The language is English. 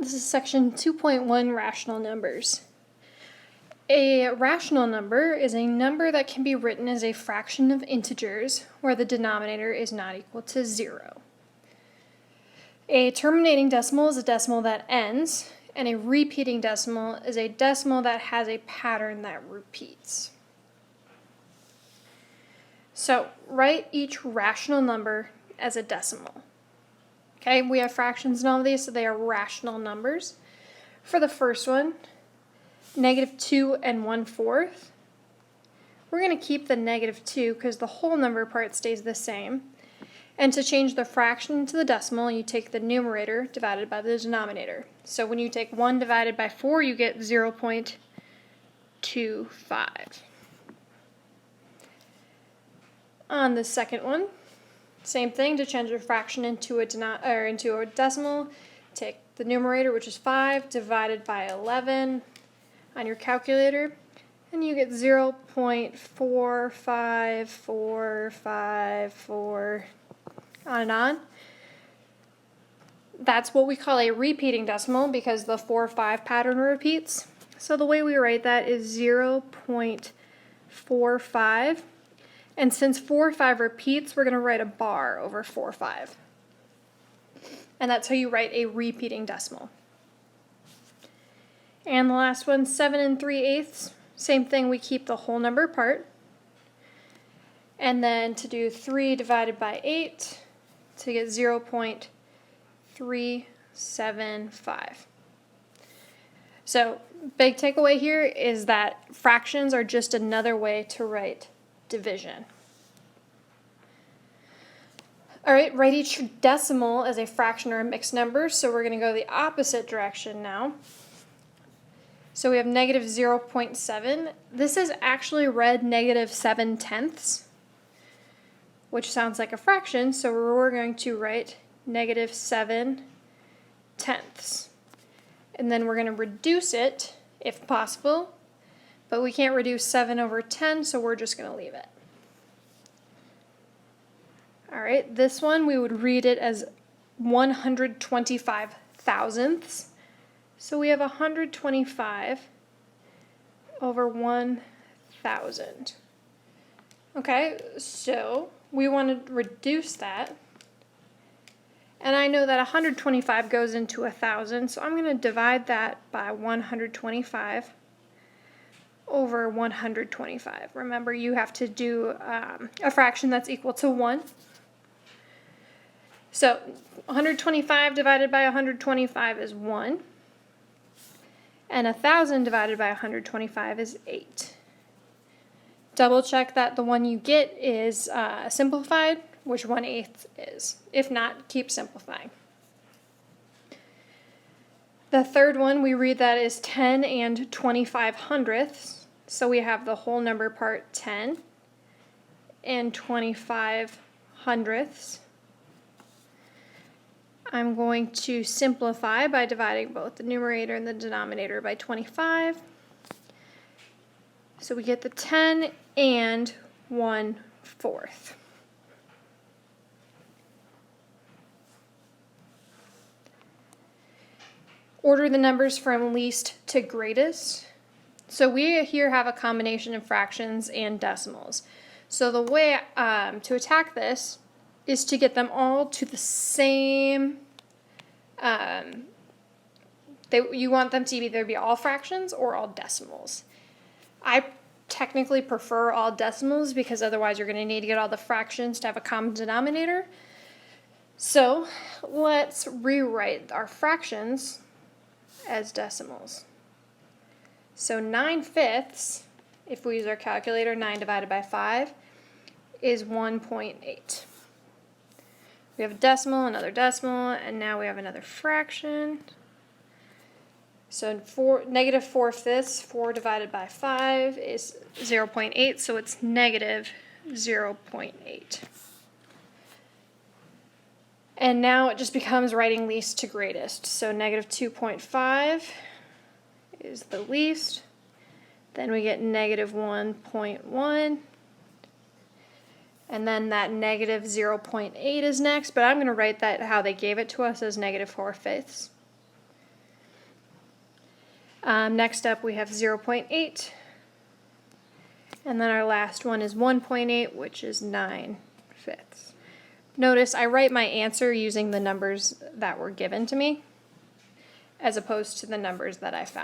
This is section 2.1, rational numbers. A rational number is a number that can be written as a fraction of integers where the denominator is not equal to 0. A terminating decimal is a decimal that ends, and a repeating decimal is a decimal that has a pattern that repeats. So write each rational number as a decimal. Okay, we have fractions in all of these, so they are rational numbers. For the first one, -2 1/4. We're going to keep the -2 because the whole number part stays the same. And to change the fraction to the decimal, you take the numerator divided by the denominator. So when you take 1 divided by 4, you get 0.25. On the second one, same thing. To change a fraction into a decimal, take the numerator, which is 5, divided by 11 on your calculator, and you get 0.45454, on and on. That's what we call a repeating decimal because the 4-5 pattern repeats. So the way we write that is 0.45. And since 4-5 repeats, we're going to write a bar over 4-5. And that's how you write a repeating decimal. And the last one, 7 3/8. Same thing, we keep the whole number part. And then to do 3 divided by 8 to get 0.375. So, big takeaway here is that fractions are just another way to write division. All right, write each decimal as a fraction or a mixed number. So we're going to go the opposite direction now. So we have -0.7. This is actually read -7/10, which sounds like a fraction. So we're going to write -7/10. And then we're going to reduce it if possible. But we can't reduce 7 over 10, so we're just going to leave it. All right, this one we would read it as 125 thousandths. So we have 125 over 1,000. Okay, so we want to reduce that. And I know that 125 goes into 1,000, so I'm going to divide that by 125 over 125. Remember, you have to do a fraction that's equal to 1. So 125 divided by 125 is 1. And 1,000 divided by 125 is 8. Double check that the one you get is simplified, which 1/8 is. If not, keep simplifying. The third one, we read that is 10 25 hundredths. So we have the whole number part 10 and 25 hundredths. I'm going to simplify by dividing both the numerator and the denominator by 25. So we get the 10 and 1/4. Order the numbers from least to greatest. So we here have a combination of fractions and decimals. So the way to attack this is to get them all to the same, you want them to either be all fractions or all decimals. I technically prefer all decimals because otherwise you're going to need to get all the fractions to have a common denominator. So let's rewrite our fractions as decimals. So 9/5, if we use our calculator, 9 divided by 5 is 1.8. We have a decimal, another decimal, and now we have another fraction. So -4/5, 4 divided by 5 is 0.8, so it's -0.8. And now it just becomes writing least to greatest. So -2.5 is the least. Then we get -1.1. And then that -0.8 is next, but I'm going to write that how they gave it to us as -4/5. Next up, we have 0.8. And then our last one is 1.8, which is 9/5. Notice I write my answer using the numbers that were given to me, as opposed to the numbers that I found.